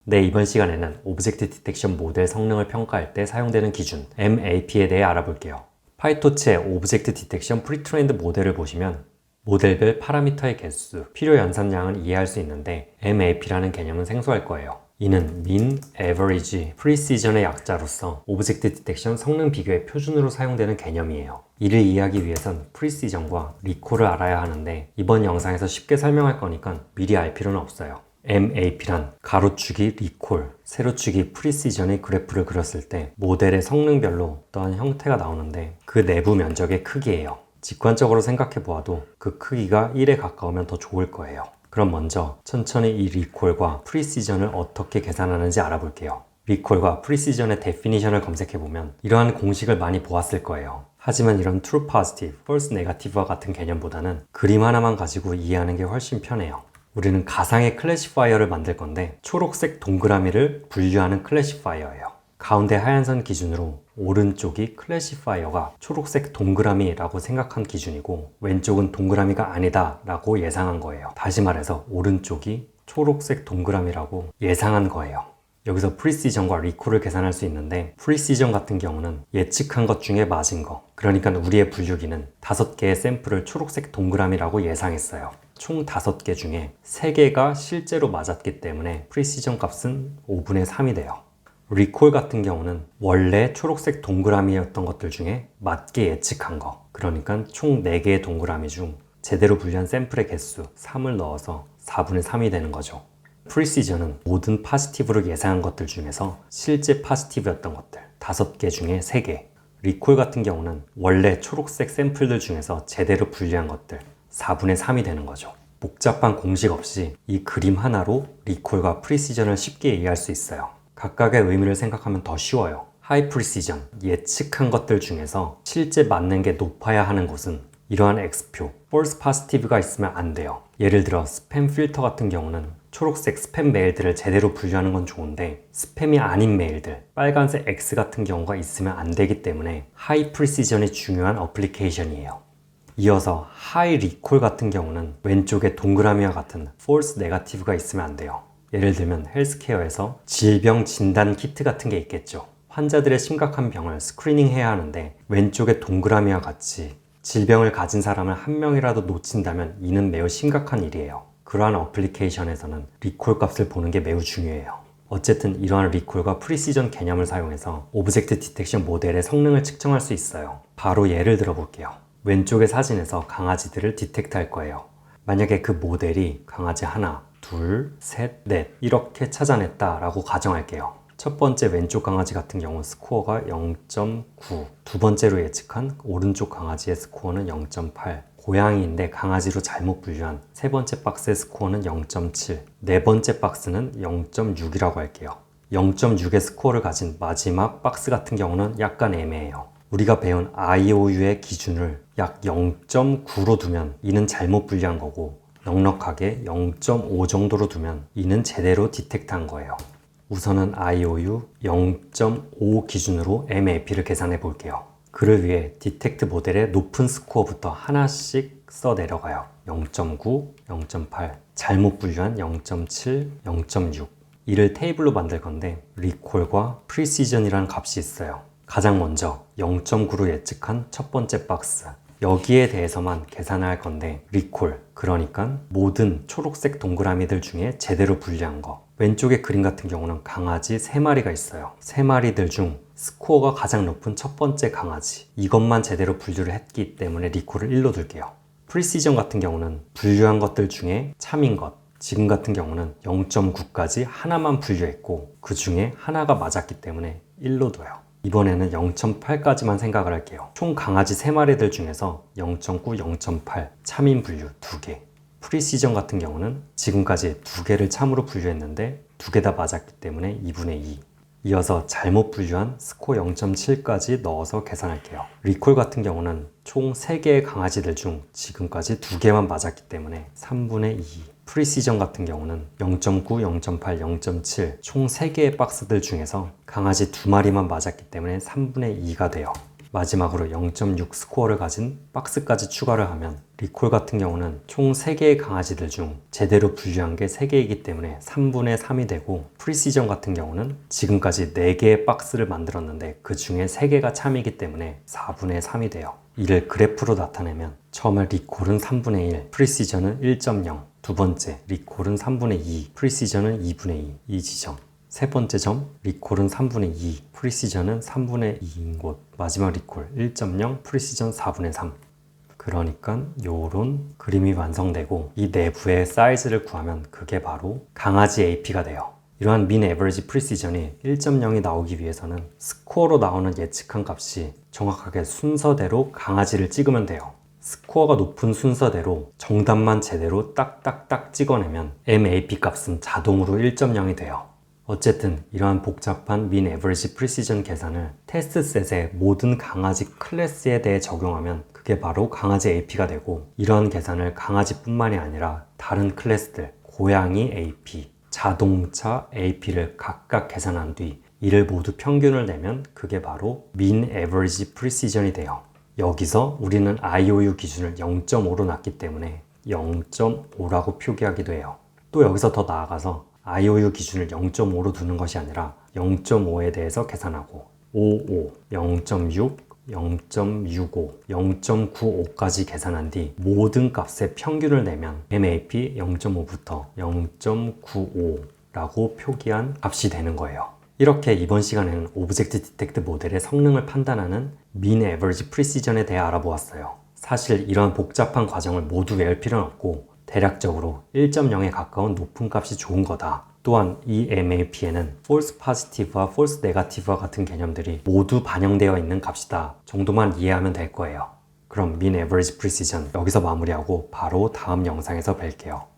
네, 이번 시간에는 오브젝트 디텍션 모델 성능을 평가할 때 사용되는 기준 MAP에 대해 알아볼게요. 파이토치의 오브젝트 디텍션 프리트레인드 모델을 보시면 모델별 파라미터의 개수, 필요 연산량을 이해할 수 있는데 MAP라는 개념은 생소할 거예요. 이는 Mean, Average, Precision의 약자로서 오브젝트 디텍션 성능 비교의 표준으로 사용되는 개념이에요. 이를 이해하기 위해선 Precision과 Recall을 알아야 하는데 이번 영상에서 쉽게 설명할 거니까 미리 알 필요는 없어요. MAP란 가로축이 리콜, 세로축이 프리시전의 그래프를 그렸을 때 모델의 성능별로 어떠한 형태가 나오는데 그 내부 면적의 크기예요. 직관적으로 생각해 보아도 그 크기가 1에 가까우면 더 좋을 거예요. 그럼 먼저 천천히 이 리콜과 프리시전을 어떻게 계산하는지 알아볼게요. 리콜과 프리시전의 데피니션을 검색해 보면 이러한 공식을 많이 보았을 거예요. 하지만 이런 true positive, false negative와 같은 개념보다는 그림 하나만 가지고 이해하는 게 훨씬 편해요. 우리는 가상의 클래시파이어를 만들 건데 초록색 동그라미를 분류하는 클래시파이어예요. 가운데 하얀 선 기준으로 오른쪽이 클래시파이어가 초록색 동그라미라고 생각한 기준이고 왼쪽은 동그라미가 아니다 라고 예상한 거예요. 다시 말해서 오른쪽이 초록색 동그라미라고 예상한 거예요. 여기서 프리시전과 리콜을 계산할 수 있는데 프리시전 같은 경우는 예측한 것 중에 맞은 거, 그러니까 우리의 분류기는 5개의 샘플을 초록색 동그라미라고 예상했어요. 총 5개 중에 3개가 실제로 맞았기 때문에 프리시전 값은 5분의 3이 돼요. 리콜 같은 경우는 원래 초록색 동그라미였던 것들 중에 맞게 예측한 거, 그러니까 총 4개의 동그라미 중 제대로 분류한 샘플의 개수 3을 넣어서 4분의 3이 되는 거죠. 프리시전은 모든 파지티브를 예상한 것들 중에서 실제 파지티브였던 것들 5개 중에 3개. 리콜 같은 경우는 원래 초록색 샘플들 중에서 제대로 분류한 것들 4분의 3이 되는 거죠. 복잡한 공식 없이 이 그림 하나로 리콜과 프리시전을 쉽게 이해할 수 있어요. 각각의 의미를 생각하면 더 쉬워요. 하이 프리시전, 예측한 것들 중에서 실제 맞는 게 높아야 하는 곳은 이러한 X표, false positive가 있으면 안 돼요. 예를 들어 스팸 필터 같은 경우는 초록색 스팸 메일들을 제대로 분류하는 건 좋은데 스팸이 아닌 메일들, 빨간색 X 같은 경우가 있으면 안 되기 때문에 하이 프리시전이 중요한 어플리케이션이에요. 이어서 하이 리콜 같은 경우는 왼쪽에 동그라미와 같은 false negative가 있으면 안 돼요. 예를 들면 헬스케어에서 질병 진단 키트 같은 게 있겠죠. 환자들의 심각한 병을 스크리닝해야 하는데 왼쪽에 동그라미와 같이 질병을 가진 사람을 한 명이라도 놓친다면 이는 매우 심각한 일이에요. 그러한 어플리케이션에서는 리콜 값을 보는 게 매우 중요해요. 어쨌든 이러한 리콜과 프리시전 개념을 사용해서 오브젝트 디텍션 모델의 성능을 측정할 수 있어요. 바로 예를 들어 볼게요. 왼쪽의 사진에서 강아지들을 디텍트 할 거예요. 만약에 그 모델이 강아지 하나, 둘, 셋, 넷 이렇게 찾아냈다 라고 가정할게요. 첫 번째 왼쪽 강아지 같은 경우 스코어가 0.9, 두 번째로 예측한 오른쪽 강아지의 스코어는 0.8, 고양이인데 강아지로 잘못 분류한 세 번째 박스의 스코어는 0.7, 네 번째 박스는 0.6이라고 할게요. 0.6의 스코어를 가진 마지막 박스 같은 경우는 약간 애매해요. 우리가 배운 IOU의 기준을 약 0.9로 두면 이는 잘못 분류한 거고 넉넉하게 0.5 정도로 두면 이는 제대로 디텍트한 거예요. 우선은 IOU 0.5 기준으로 MAP를 계산해 볼게요. 그를 위해 디텍트 모델의 높은 스코어부터 하나씩 써 내려가요. 0.9, 0.8, 잘못 분류한 0.7, 0.6. 이를 테이블로 만들 건데 리콜과 프리시전이라는 값이 있어요. 가장 먼저 0.9로 예측한 첫 번째 박스, 여기에 대해서만 계산할 건데 리콜, 그러니까 모든 초록색 동그라미들 중에 제대로 분류한 거. 왼쪽의 그림 같은 경우는 강아지 3마리가 있어요. 3마리들 중 스코어가 가장 높은 첫 번째 강아지, 이것만 제대로 분류를 했기 때문에 리콜을 1로 둘게요. 프리시전 같은 경우는 분류한 것들 중에 참인 것, 지금 같은 경우는 0.9까지 하나만 분류했고 그 중에 하나가 맞았기 때문에 1로 둬요. 이번에는 0.8까지만 생각을 할게요. 총 강아지 3마리들 중에서 0.9, 0.8 참인 분류 2개. 프리시전 같은 경우는 지금까지 2개를 참으로 분류했는데 2개 다 맞았기 때문에 2분의 2. 이어서 잘못 분류한 스코어 0.7까지 넣어서 계산할게요. 리콜 같은 경우는 총 3개의 강아지들 중 지금까지 2개만 맞았기 때문에 3분의 2. 프리시전 같은 경우는 0.9, 0.8, 0.7 총 3개의 박스들 중에서 강아지 2마리만 맞았기 때문에 3분의 2가 돼요. 마지막으로 0.6 스코어를 가진 박스까지 추가를 하면 리콜 같은 경우는 총 3개의 강아지들 중 제대로 분류한 게 3개이기 때문에 3분의 3이 되고, 프리시전 같은 경우는 지금까지 4개의 박스를 만들었는데 그 중에 3개가 참이기 때문에 4분의 3이 돼요. 이를 그래프로 나타내면 처음에 리콜은 3분의 1, 프리시전은 1.0, 두 번째 리콜은 3분의 2, 프리시전은 2분의 2, 이 지점. 세 번째 점, 리콜은 3분의 2, 프리시전은 3분의 2인 곳. 마지막 리콜 1.0, 프리시전 4분의 3. 그러니까 요런 그림이 완성되고, 이 내부의 사이즈를 구하면 그게 바로 강아지 AP가 돼요. 이러한 민 에버리지 프리시전이 1.0이 나오기 위해서는 스코어로 나오는 예측한 값이 정확하게 순서대로 강아지를 찍으면 돼요. 스코어가 높은 순서대로 정답만 제대로 딱딱딱 찍어내면 MAP 값은 자동으로 1.0이 돼요. 어쨌든 이러한 복잡한 민 에버리지 프리시전 계산을 테스트 셋의 모든 강아지 클래스에 대해 적용하면 그게 바로 강아지 AP가 되고, 이러한 계산을 강아지뿐만이 아니라 다른 클래스들, 고양이 AP, 자동차 AP를 각각 계산한 뒤 이를 모두 평균을 내면 그게 바로 민 에버리지 프리시전이 돼요. 여기서 우리는 IOU 기준을 0.5로 놨기 때문에 0.5라고 표기하기도 해요. 또 여기서 더 나아가서 IOU 기준을 0.5로 두는 것이 아니라 0.5에 대해서 계산하고 55, 0.6, 0.65, 0.95까지 계산한 뒤 모든 값의 평균을 내면 MAP 0.5부터 0.95라고 표기한 값이 되는 거예요. 이렇게 이번 시간에는 오브젝트 디텍트 모델의 성능을 판단하는 민 에버리지 프리시전에 대해 알아보았어요. 사실 이러한 복잡한 과정을 모두 외울 필요는 없고, 대략적으로 1.0에 가까운 높은 값이 좋은 거다. 또한 이 MAP에는 false positive와 false negative와 같은 개념들이 모두 반영되어 있는 값이다 정도만 이해하면 될 거예요. 그럼 민 에버리지 프리시전 여기서 마무리하고 바로 다음 영상에서 뵐게요.